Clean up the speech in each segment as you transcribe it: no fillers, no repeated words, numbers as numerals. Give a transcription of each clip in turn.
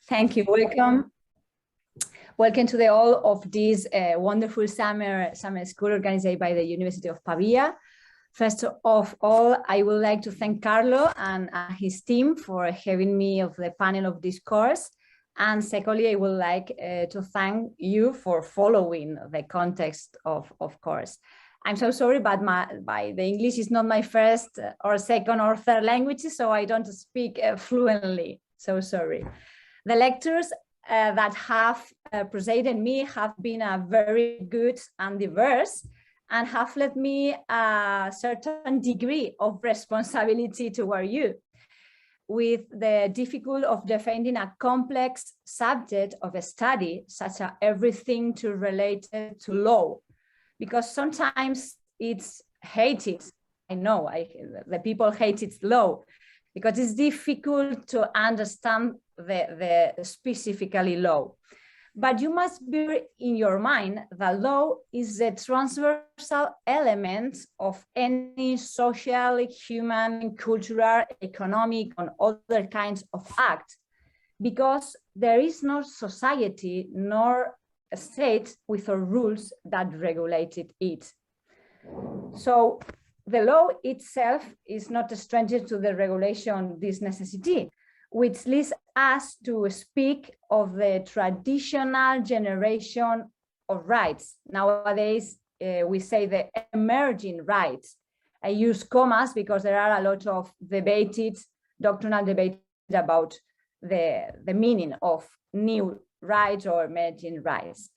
Thank you. Welcome. Welcome to the all of this wonderful summer school organized by the University of Pavia. First of all, I would like to thank Carlo and his team for having me of the panel of this course. And secondly, I would like to thank you for following the context of course. I'm so sorry, but the English is not my first or second or third language, so I don't speak fluently. So sorry. The lectures that have preceded me have been very good and diverse, and have led me a certain degree of responsibility toward you, with the difficulty of defending a complex subject of a study, such as everything related to law, because sometimes it's hated. I know the people hate its law, because it's difficult to understand the specifically law. But you must bear in your mind that law is the transversal element of any social, human, cultural, economic, and other kinds of act, because there is no society nor a state without rules that regulated it. So the law itself is not a stranger to the regulation, this necessity, which leads us to speak of the traditional generation of rights. Nowadays, we say the emerging rights. I use commas because there are a lot of doctrinal debate about the meaning of new rights or emerging rights.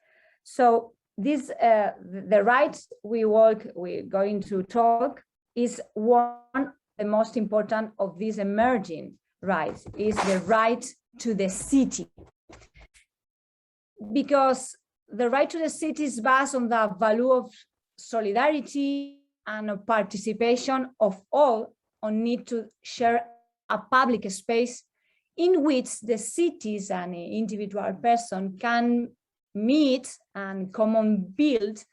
So this, the rights we're going to talk is one of the most important of these emerging rights, is the right to the city. Because the right to the city is based on the value of solidarity and of participation of all on need to share a public space in which the cities and individual person can meet and common build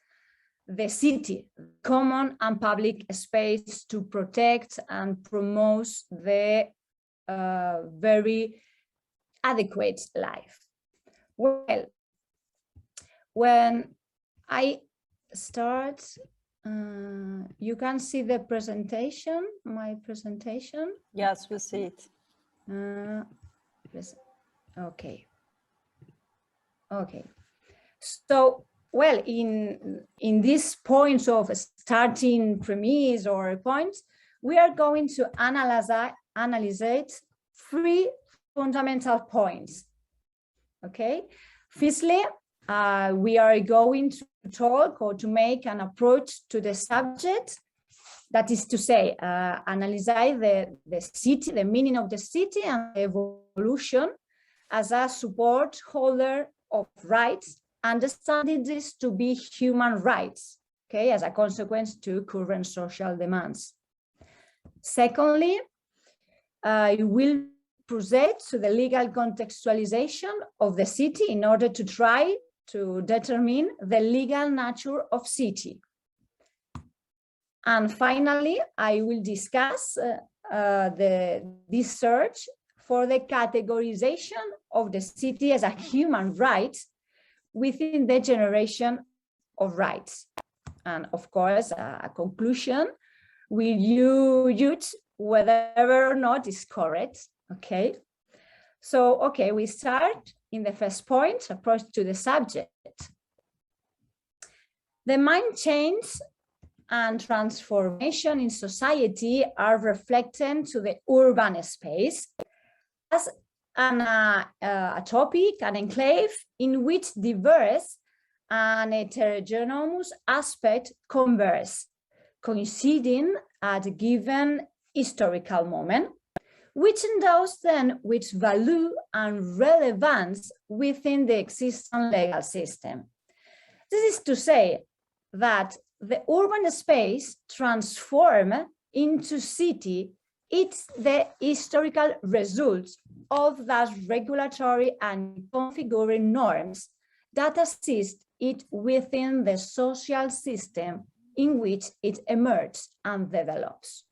the city, common and public space to protect and promote the very adequate life. Well, when I start, you can see the presentation, my presentation. Yes, we see it. Okay. Okay. So, well, in these points of starting premise or points, we are going to analyze three fundamental points. Okay. Firstly, we are going to talk or to make an approach to the subject. That is to say, analyze the city, the meaning of the city and the evolution as a support holder of rights, understanding this to be human rights, okay, as a consequence to current social demands. Secondly, I will proceed to the legal contextualization of the city in order to try to determine the legal nature of city. And finally, I will discuss this search for the categorization of the city as a human right within the generation of rights. And of course, a conclusion, will you use whether or not is correct, okay? So, okay, we start in the first point, approach to the subject. The main change and transformation in society are reflected to the urban space as a topic, an enclave in which diverse and heterogeneous aspects converge, coinciding at a given historical moment, which endows then with value and relevance within the existing legal system. This is to say that the urban space transformed into city, it's the historical result of those regulatory and configuring norms that assist it within the social system in which it emerges and develops.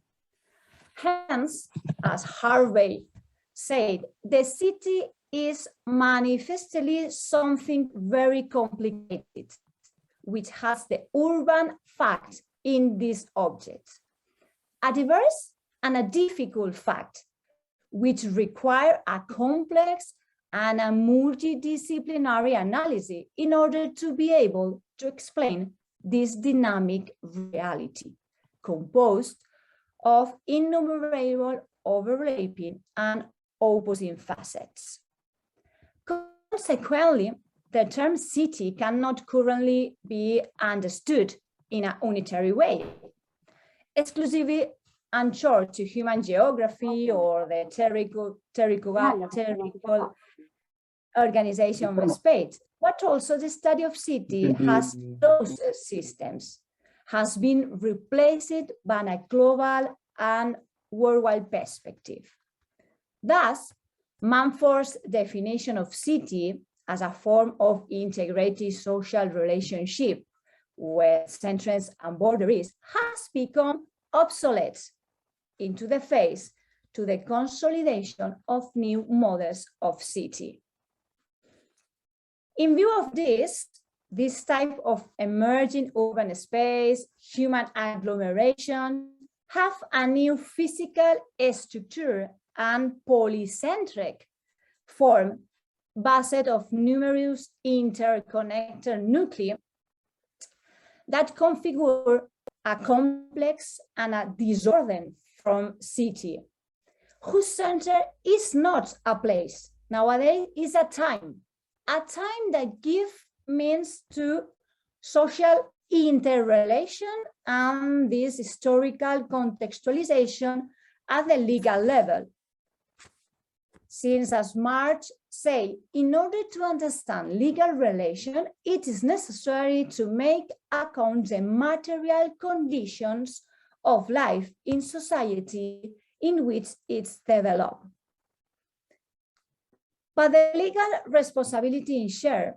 Hence, as Harvey said, the city is manifestly something very complicated, which has the urban fact in this object, a diverse and a difficult fact, which require a complex and a multidisciplinary analysis in order to be able to explain this dynamic reality, composed of innumerable overlapping and opposing facets. Consequently, the term city cannot currently be understood in a unitary way, exclusively anchored to human geography or the territorial organization of space, but also the study of city has those systems, has been replaced by a global and worldwide perspective. Thus, Mumford's definition of city as a form of integrated social relationship with centers and boundaries has become obsolete into the face to the consolidation of new models of city. In view of this type of emerging urban space, human agglomeration have a new physical structure and polycentric form based of numerous interconnected nuclei that configure a complex and a disordered from city, whose center is not a place. Nowadays is a time that gives means to social interrelation and this historical contextualization at the legal level. Since, as Marti say, in order to understand legal relation, it is necessary to make account the material conditions of life in society in which it's developed. But the legal responsibility in share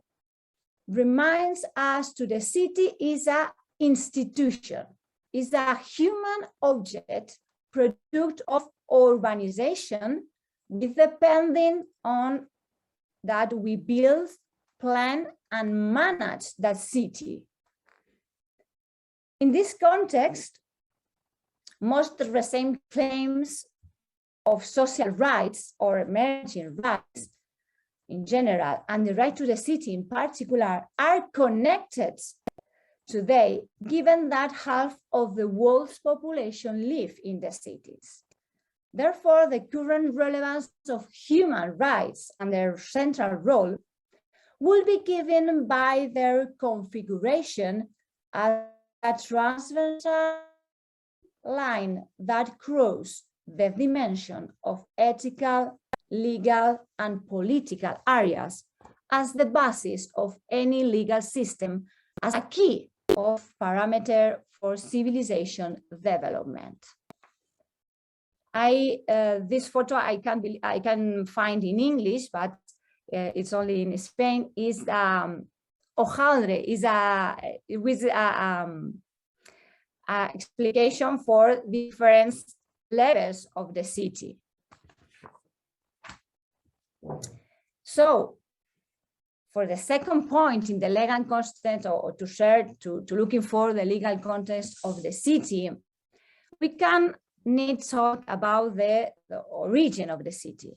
reminds us to the city is an institution, is a human object, product of urbanization, with depending on that we build, plan, and manage that city. In this context, most recent claims of social rights or emerging rights in general, and the right to the city in particular, are connected today, given that half of the world's population live in the cities. Therefore, the current relevance of human rights and their central role will be given by their configuration as a transversal line that crosses the dimension of ethical, legal, and political areas as the basis of any legal system, as a key of parameter for civilization development. This photo I can find in English, but it's only in Spain. Is AUDe is with explication for different levels of the city. So, for the second point in the legal context, or to looking for the legal context of the city, we can need to talk about the origin of the city.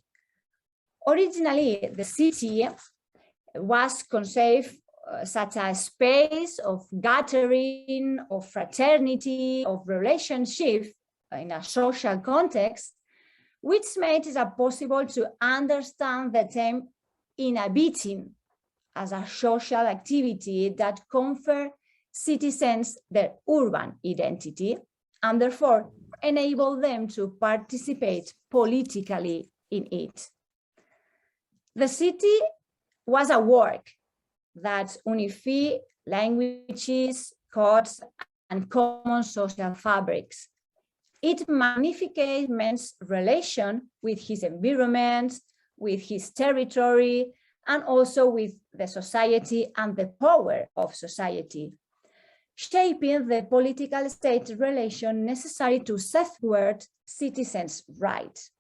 Originally, the city was conceived such a space of gathering, of fraternity, of relationship in a social context, which made it possible to understand the term inhabiting as a social activity that confer citizens their urban identity and therefore enable them to participate politically in it. The city was a work that unified languages, codes, and common social fabrics. It magnifies man's relation with his environment, with his territory, and also with the society and the power of society, shaping the political state relation necessary to safeguard citizens' rights.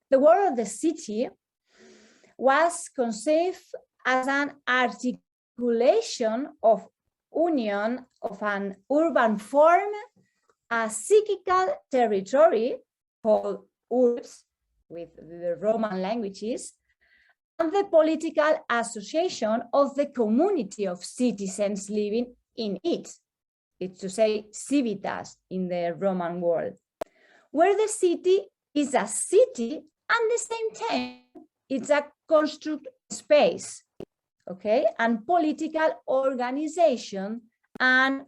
The word of the city was conceived as an articulation of union of an urban form, a psychical territory called urbs with the Roman languages, and the political association of the community of citizens living in it. It's to say civitas in the Roman world, where the city is a city and at the same time it's a construct space, okay, and political organization and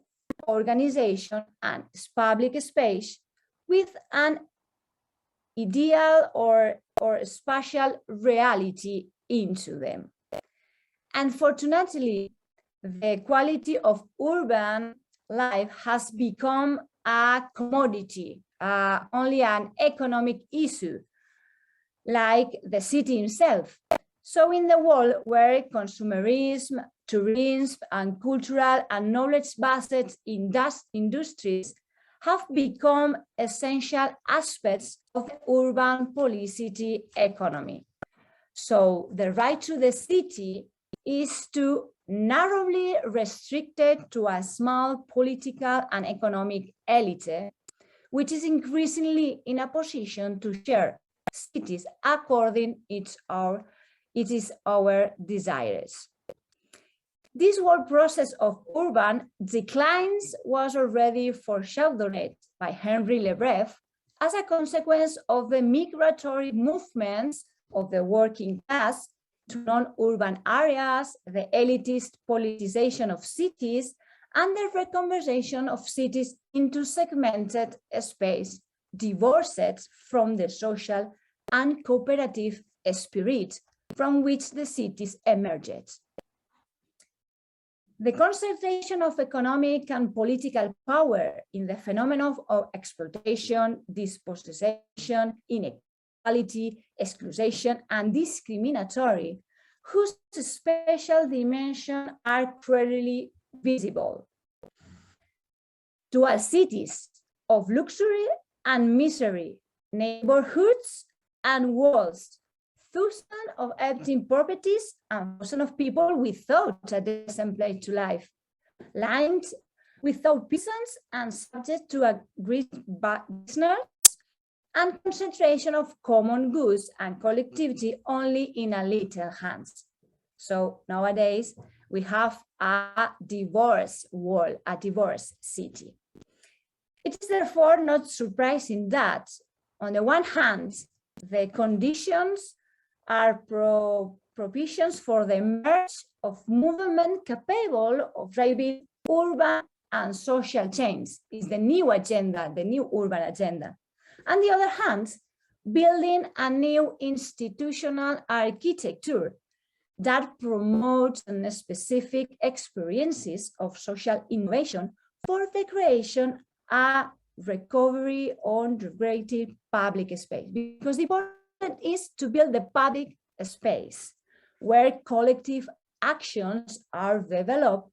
public space with an ideal or spatial reality into them. Unfortunately, the quality of urban life has become a commodity, only an economic issue, like the city itself. So in the world where consumerism, tourism, and cultural and knowledge-based industries have become essential aspects of the urban policity economy. So the right to the city is too narrowly restricted to a small political and economic elite, which is increasingly in a position to share cities according it is our desires. This whole process of urban declines was already foreshadowed by Henry Lebrev as a consequence of the migratory movements of the working class to non-urban areas, the elitist politicization of cities, and the reconversion of cities into segmented space, divorced from the social and cooperative spirit from which the cities emerged. The concentration of economic and political power in the phenomenon of exploitation, dispossession, inequality, exclusion, and discriminatory, whose special dimensions are clearly visible. Dual cities of luxury and misery, neighborhoods and walls, thousands of empty properties and thousands of people without a decent place to live, lined without peasants and subject to a great business, and concentration of common goods and collectivity only in a little hands. So nowadays we have a divorced world, a divorced city. It is therefore not surprising that, on the one hand, the conditions are propitious for the emergence of movement capable of driving urban and social change. Is the new agenda, the new urban agenda. On the other hand, building a new institutional architecture that promotes specific experiences of social innovation for the creation of recovery on regulated public space. Because the important is to build the public space where collective actions are developed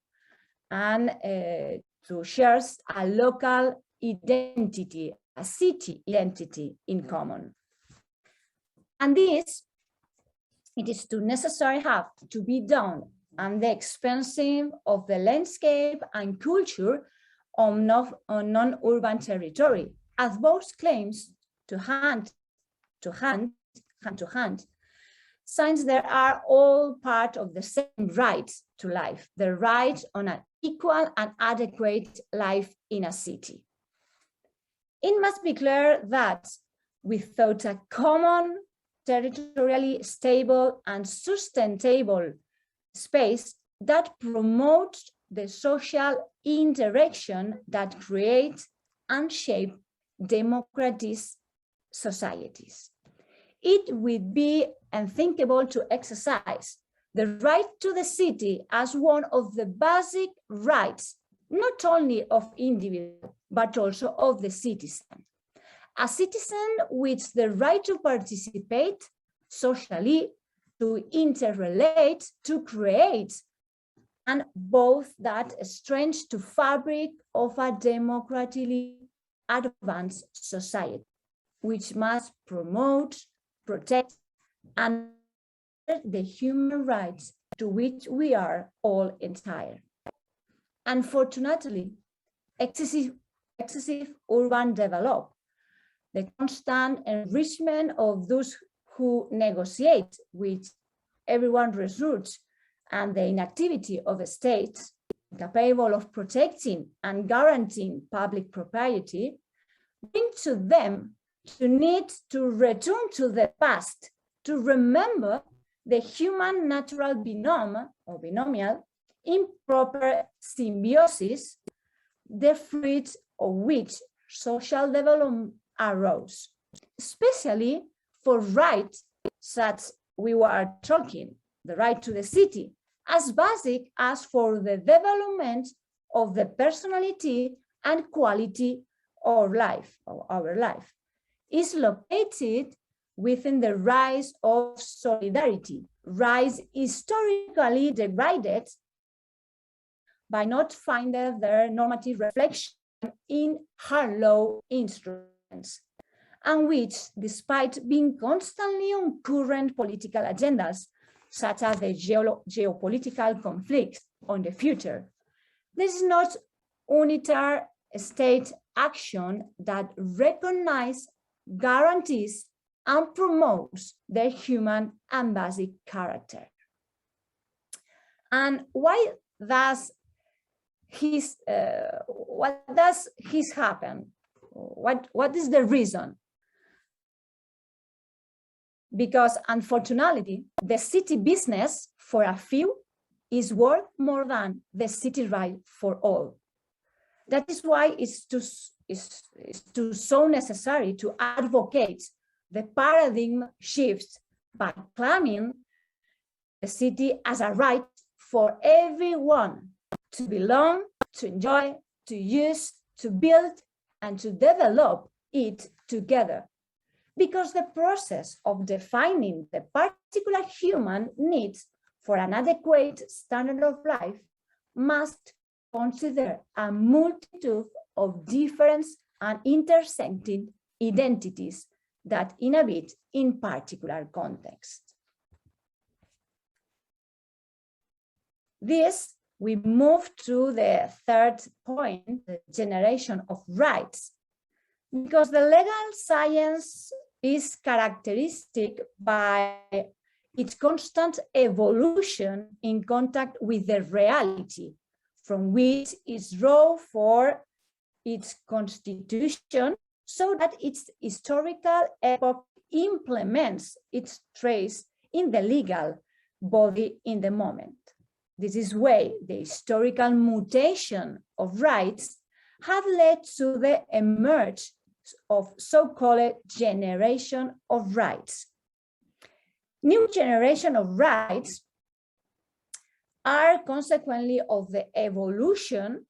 and to share a local identity, a city identity in common. And this, it is too necessary have to be done at the expense of the landscape and culture on non-urban territory, as both claims to hand, since they are all part of the same right to life, the right on an equal and adequate life in a city. It must be clear that without a common, territorially stable and sustainable space that promotes the social interaction that creates and shapes democratic societies, it would be unthinkable to exercise the right to the city as one of the basic rights, not only of individual, but also of the citizen. A citizen with the right to participate socially, to interrelate, to create, and both that strength to fabric of a democratically advanced society, which must promote, protect, and the human rights to which we are all entitled. Unfortunately, excessive urban development, the constant enrichment of those who negotiate with everyone resorts, and the inactivity of states capable of protecting and guaranteeing public property bring to them to need to return to the past to remember the human-natural binomial or binomial improper symbiosis, the fruit of which social development arose, especially for rights such we were talking, the right to the city, as basic as for the development of the personality and quality of life, of our life, is located within the rise of solidarity, rise historically degraded by not finding their normative reflection in hard law instruments, and which, despite being constantly on current political agendas, such as the geopolitical conflicts on the future, this is not unitary state action that recognizes, guarantees, and promotes their human and basic character. And why does what does this happen? What is the reason? Because unfortunately, the city business for a few is worth more than the city right for all. That is why it's so necessary to advocate the paradigm shifts by claiming the city as a right for everyone to belong, to enjoy, to use, to build, and to develop it together. Because the process of defining the particular human needs for an adequate standard of life must consider a multitude of different and intersecting identities that inhabit in particular contexts. This, we move to the third point, the generation of rights, because the legal science is characteristic by its constant evolution in contact with the reality from which it draws for its constitution, so that its historical epoch implements its trace in the legal body in the moment. This is why the historical mutation of rights have led to the emergence of so-called generation of rights. New generation of rights are consequently of the evolution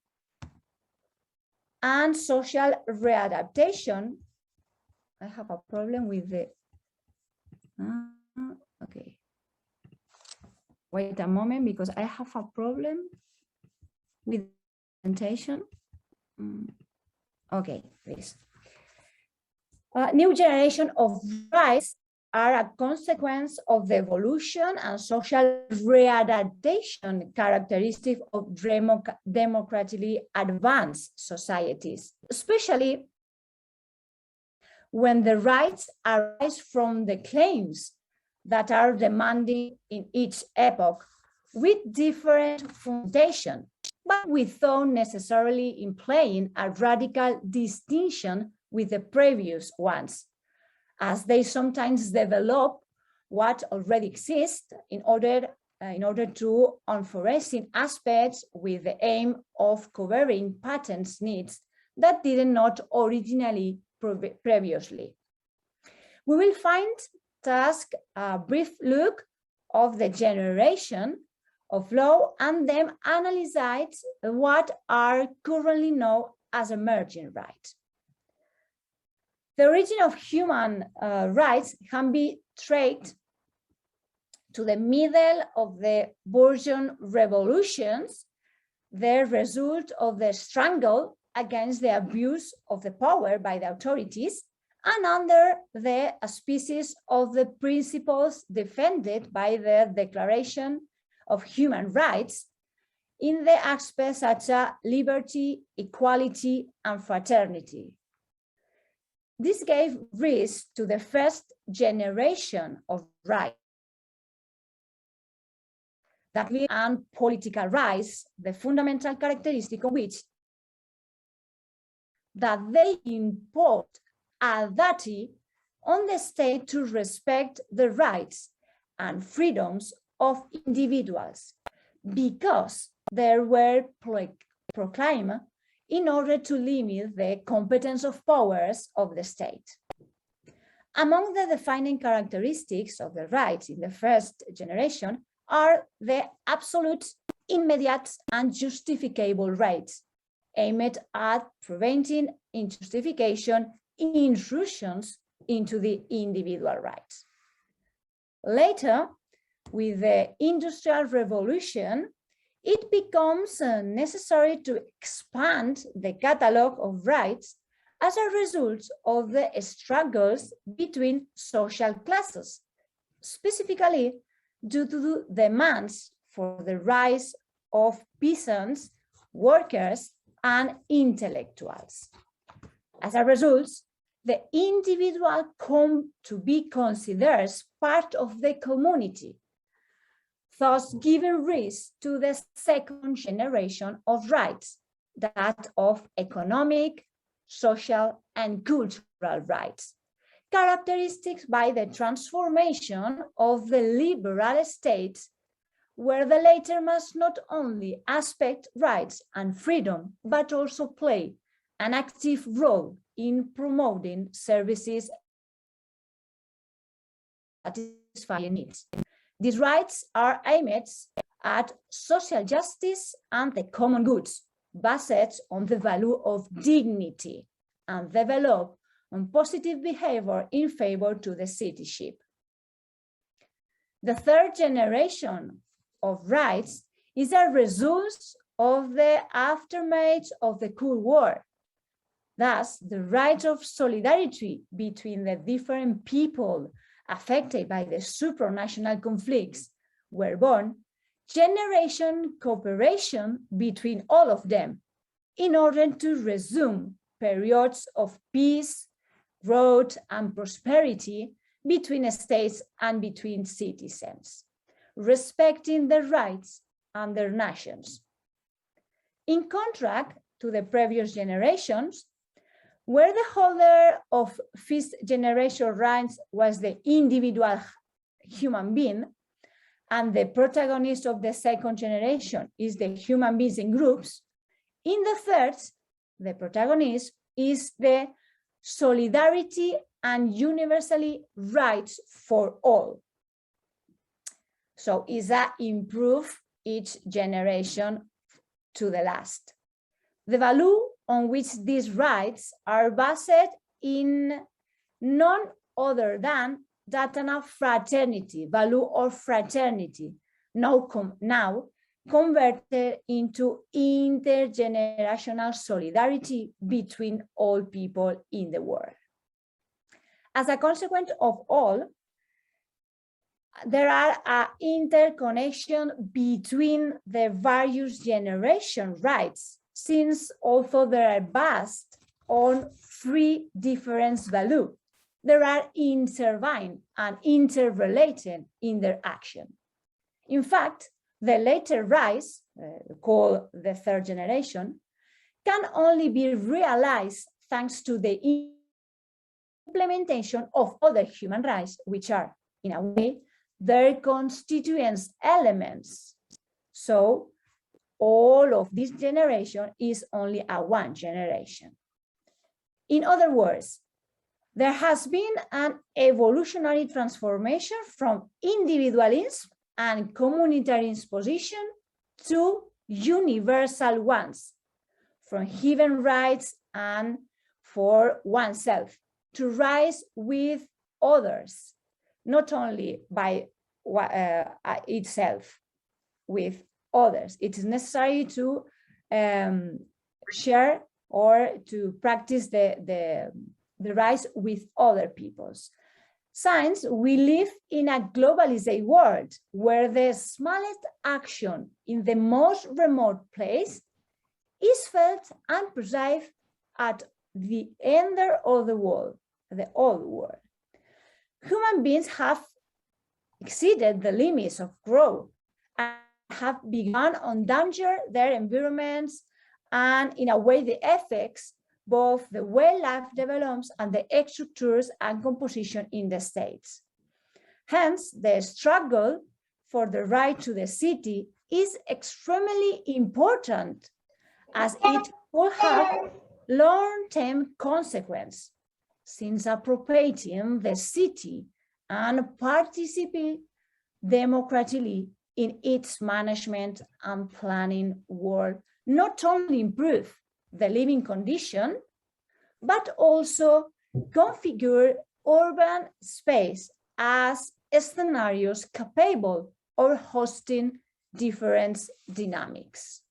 and social readaptation. I have a problem with the, okay. Wait a moment, because I have a problem with the presentation. Okay, please. New generation of rights are a consequence of the evolution and social readaptation characteristic of democratically advanced societies, especially when the rights arise from the claims that are demanded in each epoch with different foundation, but without necessarily implying a radical distinction with the previous ones, as they sometimes develop what already exists in order to unforeseen aspects with the aim of covering patents needs that did not originally previously. We will task a brief look of the generation of law and then analyze what are currently known as emerging rights. The origin of human rights can be traced to the middle of the Bourgeois revolutions, the result of the struggle against the abuse of the power by the authorities and under the auspices of the principles defended by the Declaration of Human Rights in the aspects such as liberty, equality, and fraternity. This gave rise to the first generation of rights, that and political rights, the fundamental characteristic of which that they impose a duty on the state to respect the rights and freedoms of individuals, because they were proclaimed in order to limit the competence of powers of the state. Among the defining characteristics of the rights in the first generation are the absolute, immediate, and justificable rights, aimed at preventing injustification intrusions into the individual rights. Later, with the Industrial Revolution, it becomes necessary to expand the catalogue of rights as a result of the struggles between social classes, specifically due to the demands for the rise of peasants, workers, and intellectuals. As a result, the individual come to be considered as part of the community, thus giving rise to the second generation of rights, that of economic, social, and cultural rights, characteristic by the transformation of the liberal state, where the latter must not only aspect rights and freedom, but also play an active role in promoting services satisfying needs. These rights are aimed at social justice and the common goods, based on the value of dignity, and develop on positive behavior in favor to the citizenship. The third generation of rights is a result of the aftermath of the Cold War. Thus, the right of solidarity between the different people affected by the supranational conflicts were born, generation cooperation between all of them in order to resume periods of peace, growth, and prosperity between states and between citizens, respecting their rights and their nations. In contrast to the previous generations, where the holder of first generation rights was the individual human being, and the protagonist of the second generation is the human beings in groups, in the third, the protagonist is the solidarity and universally rights for all. So is that improve each generation to the last. The value on which these rights are based in none other than that of fraternity, value of fraternity, now converted into intergenerational solidarity between all people in the world. As a consequence of all, there are an interconnection between the various generation rights, since although they are based on three different values, they are intertwined and interrelated in their action. In fact, the later rights, called the third generation, can only be realized thanks to the implementation of other human rights, which are, in a way, their constituent elements. So all of this generation is only a one generation. In other words, there has been an evolutionary transformation from individualism and communitarian position to universal ones, from human rights and for oneself, to rise with others, not only by itself, with others. It is necessary to share or to practice the the rights with other peoples. Since we live in a globalized world where the smallest action in the most remote place is felt and perceived at the end of the world, the old world. Human beings have exceeded the limits of growth and have begun to endanger their environments, and in a way the effects both the way life develops and the structures and composition in the states. Hence, the struggle for the right to the city is extremely important, as it will have long-term consequences, since appropriating the city and participating democratically in its management and planning will not only improve the living condition, but also configure urban space as scenarios capable of hosting different dynamics.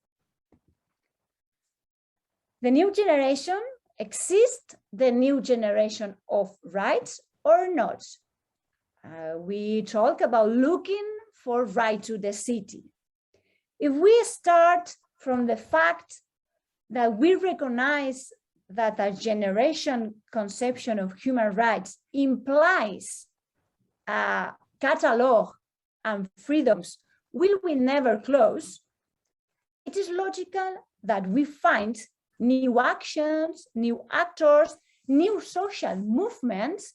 The new generation exists, the new generation of rights or not. We talk about looking for right to the city. If we start from the fact that we recognize that a generation conception of human rights implies a catalog and freedoms will we never close, it is logical that we find new actions, new actors, new social movements,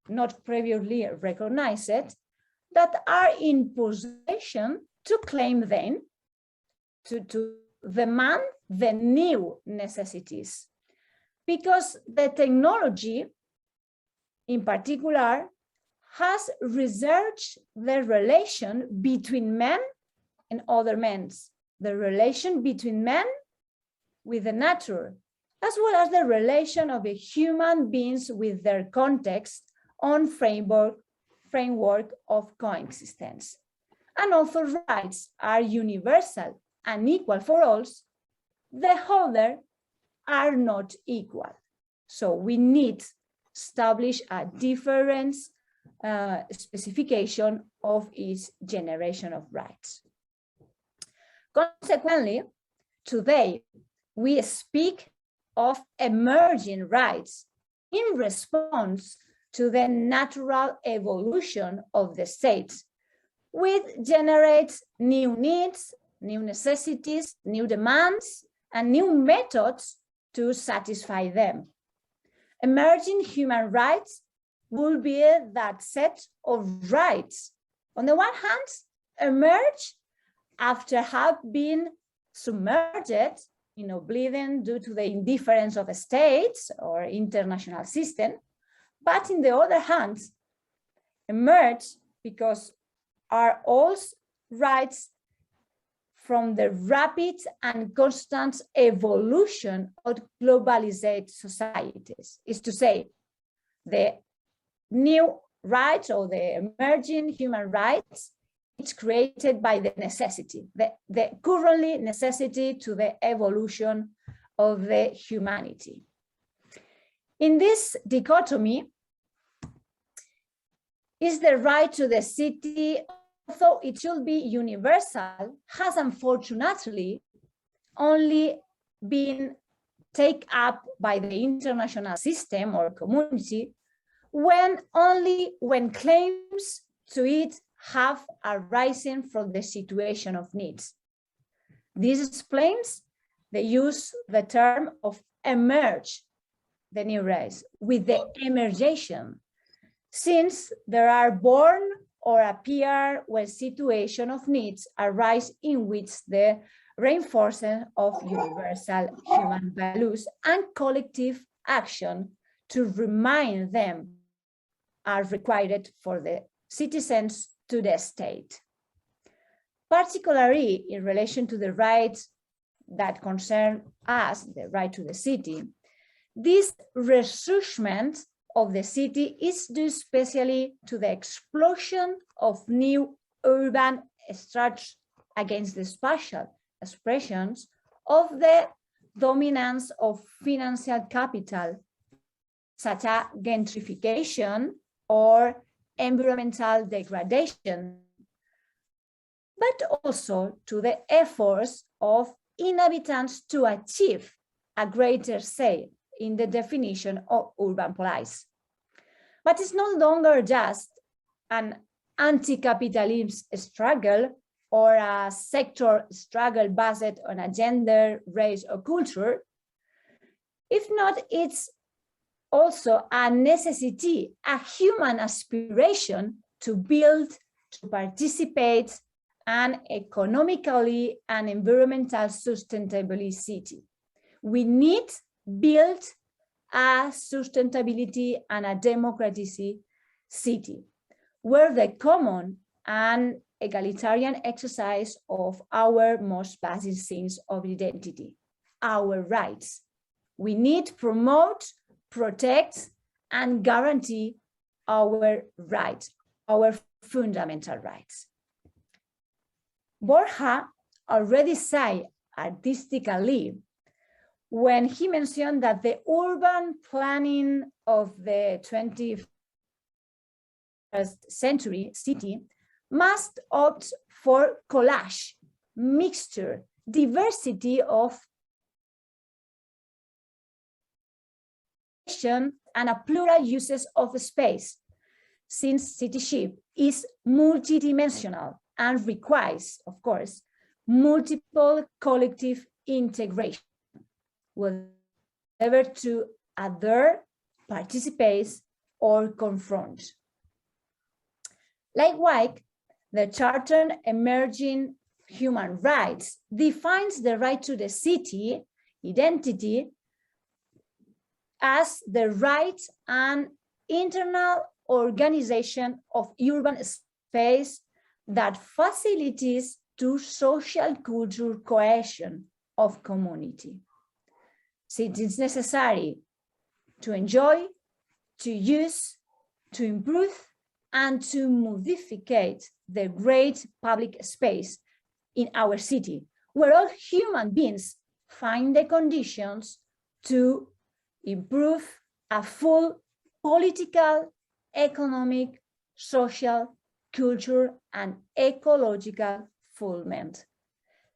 not previously recognized, that are in position to claim them, to demand the new necessities. Because the technology, in particular, has researched the relation between men and other men, the relation between men with the nature, as well as the relation of the human beings with their context on framework of coexistence. And also rights are universal and equal for all, the other are not equal. So we need to establish a different specification of each generation of rights. Consequently, today we speak of emerging rights in response to the natural evolution of the states, which generates new needs, new necessities, new demands, and new methods to satisfy them. Emerging human rights will be that set of rights, on the one hand, emerge after have been submerged in oblivion due to the indifference of states or international system, but in the other hand, emerge because are all rights from the rapid and constant evolution of globalized societies. Is to say, the new rights or the emerging human rights, it's created by the necessity, the currently necessity to the evolution of the humanity. In this dichotomy, is the right to the city, although it should be universal, has unfortunately only been taken up by the international system or community when claims to it have arisen from the situation of needs. This explains the use the term of emerge, the new rights, with the emergation, since there are born or appear when situation of needs arise in which the reinforcement of universal human values and collective action to remind them are required for the citizens to the state. Particularly in relation to the rights that concern us, the right to the city, this resurgence of the city is due especially to the explosion of new urban structures against the spatial expressions of the dominance of financial capital such as gentrification or environmental degradation, but also to the efforts of inhabitants to achieve a greater say in the definition of urban police. But it's no longer just an anti-capitalism struggle or a sector struggle based on a gender, race, or culture. If not, it's also a necessity, a human aspiration to build, to participate, an economically and environmental sustainability city. We need build a sustainability and a democratic city where the common and egalitarian exercise of our most basic things of identity, our rights. We need to promote, protect, and guarantee our rights, our fundamental rights. Borja already said artistically when he mentioned that the urban planning of the 21st century city must opt for collage, mixture, diversity of and a plural uses of space, since cityship is multidimensional and requires, of course, multiple collective integration, whether to adhere, participate, or confront. Likewise, the Charter Emerging Human Rights defines the right to the city identity as the right and internal organization of urban space that facilitates to social culture cohesion of community. Since it's necessary to enjoy, to use, to improve, and to modificate the great public space in our city, where all human beings find the conditions to improve a full political, economic, social, cultural, and ecological fulfillment.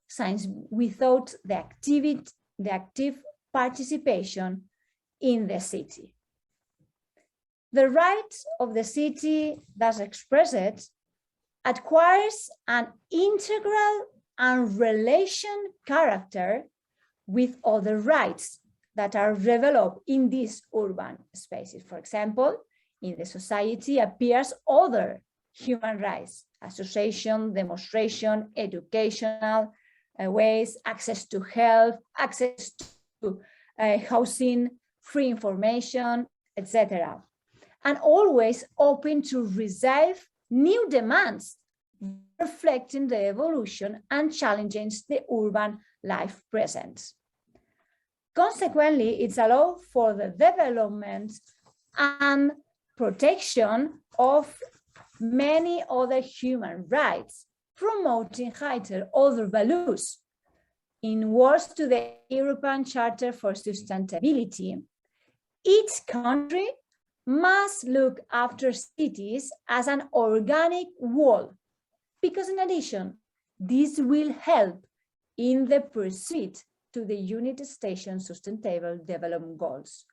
Since without the active participation in the city. The right of the city, thus expressed, acquires an integral and relation character with other rights that are developed in these urban spaces. For example, in the society appears other human rights, association, demonstration, educational ways, access to health, access to housing, free information, etc. And always open to receive new demands, reflecting the evolution and challenges the urban life presents. Consequently, it's allowed for the development and protection of many other human rights, promoting higher other values. In words to the European Charter for Sustainability, each country must look after cities as an organic whole, because in addition, this will help in the pursuit to the United Nations Sustainable Development Goals.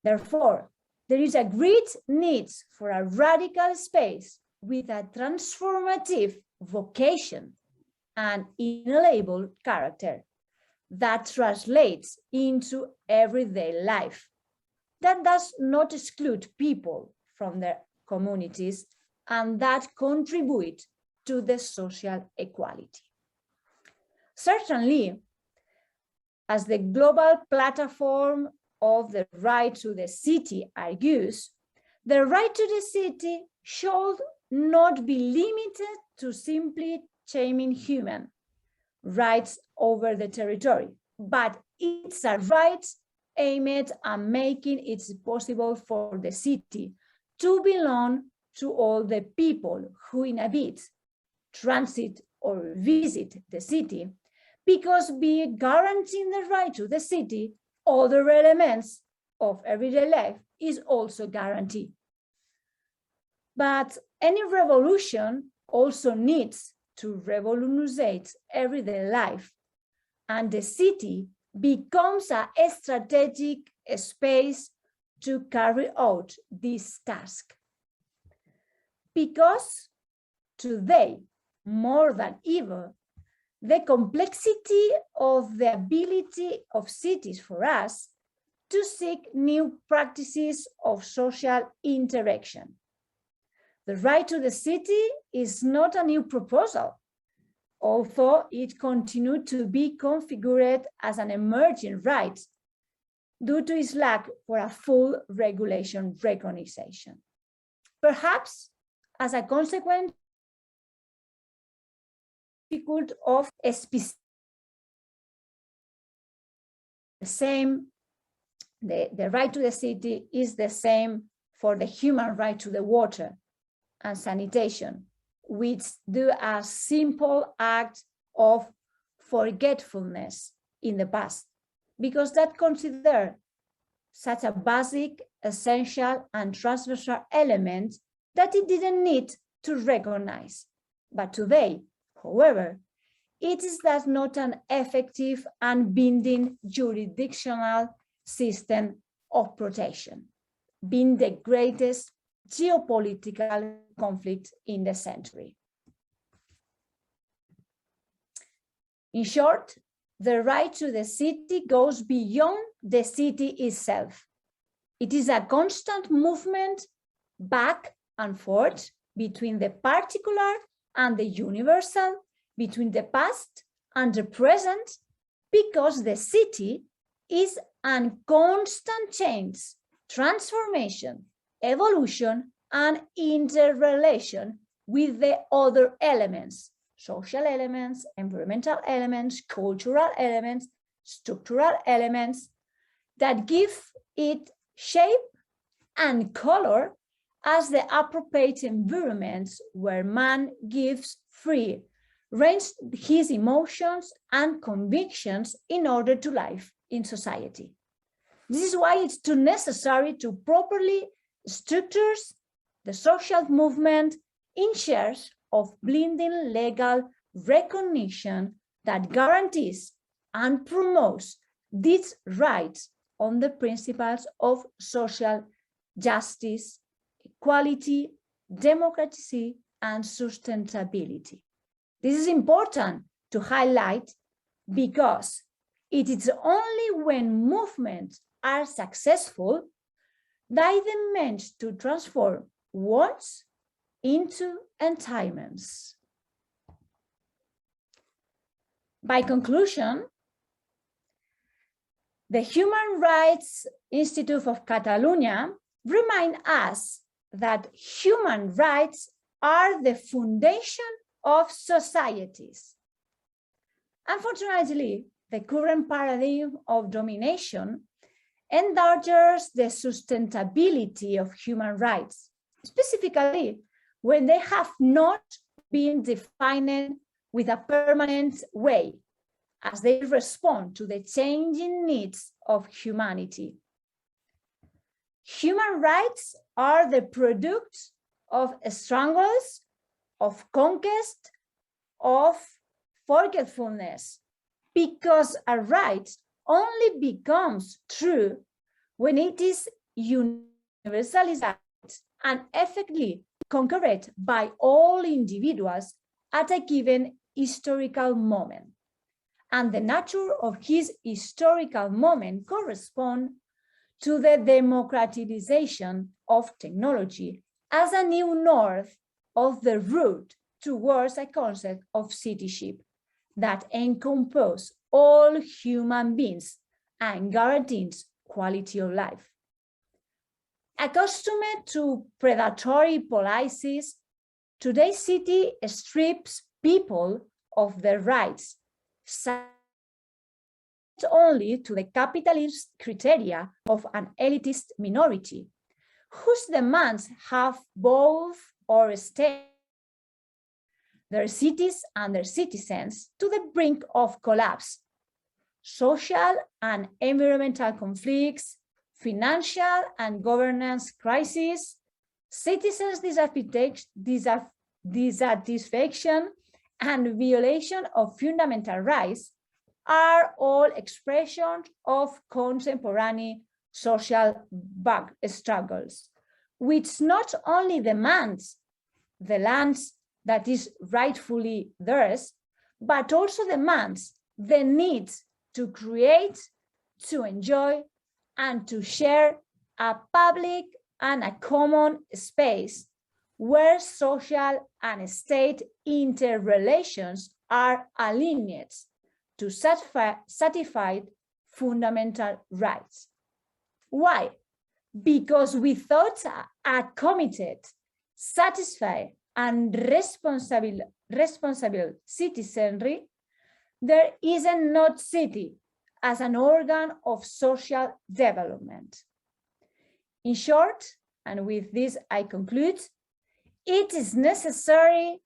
Therefore, there is a great need for a radical space with a transformative vocation and inalienable character that translates into everyday life, that does not exclude people from their communities and that contribute to the social equality. Certainly, as the global platform of the right to the city argues, the right to the city should not be limited to simply claiming human rights over the territory, but it's a right aimed at making it possible for the city to belong to all the people who inhabit, transit, or visit the city, because by guaranteeing the right to the city, other elements of everyday life is also guaranteed. But any revolution also needs to revolutionize everyday life, and the city becomes a strategic space to carry out this task. Because today, more than ever, the complexity of the ability of cities for us to seek new practices of social interaction. The right to the city is not a new proposal, although it continued to be configured as an emerging right due to its lack for a full regulation recognition. Perhaps as a consequence of a specific the right to the city is the same for the human right to the water and sanitation, which do a simple act of forgetfulness in the past, because that consider such a basic, essential, and transversal element that it didn't need to recognize. But today, however, it is thus not an effective and binding jurisdictional system of protection, being the greatest geopolitical conflict in the century. In short, the right to the city goes beyond the city itself. It is a constant movement back and forth between the particular and the universal, between the past and the present, because the city is a constant change, transformation, evolution, and interrelation with the other elements, social elements, environmental elements, cultural elements, structural elements that give it shape and color as the appropriate environments where man gives free range his emotions and convictions in order to live in society. This is why it's too necessary to properly structure the social movement in shares of blending legal recognition that guarantees and promotes these rights on the principles of social justice, equality, democracy, and sustainability. This is important to highlight because it is only when movements are successful that they manage to transform wants into entitlements. By conclusion, the Human Rights Institute of Catalonia remind us that human rights are the foundation of societies. Unfortunately, the current paradigm of domination endangers the sustainability of human rights, specifically when they have not been defined with a permanent way, as they respond to the changing needs of humanity. Human rights are the product of struggles, of conquest, of forgetfulness, because a right only becomes true when it is universalized and effectively conquered by all individuals at a given historical moment. And the nature of his historical moment corresponds to the democratization of technology as a new north of the route towards a concept of cityship that encompasses all human beings and guarantees quality of life. Accustomed to predatory policies, today's city strips people of their rights, only to the capitalist criteria of an elitist minority, whose demands have both or stayed their cities and their citizens to the brink of collapse. Social and environmental conflicts, financial and governance crisis, citizens' dissatisfaction, and violation of fundamental rights are all expressions of contemporary social struggles, which not only demands the lands that is rightfully theirs, but also demands the need to create, to enjoy, and to share a public and a common space where social and state interrelations are aligned to satisfy fundamental rights. Why? Because without a committed, satisfied, and responsible citizenry, there is not city as an organ of social development. In short, and with this I conclude, it is necessary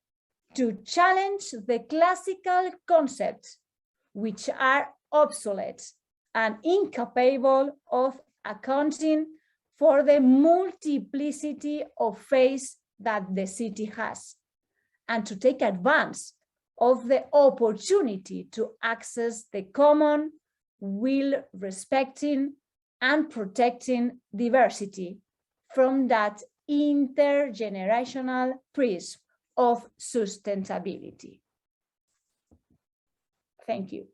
to challenge the classical concepts which are obsolete and incapable of accounting for the multiplicity of faiths that the city has, and to take advantage of the opportunity to access the common while respecting and protecting diversity from that intergenerational prism of sustainability. Thank you.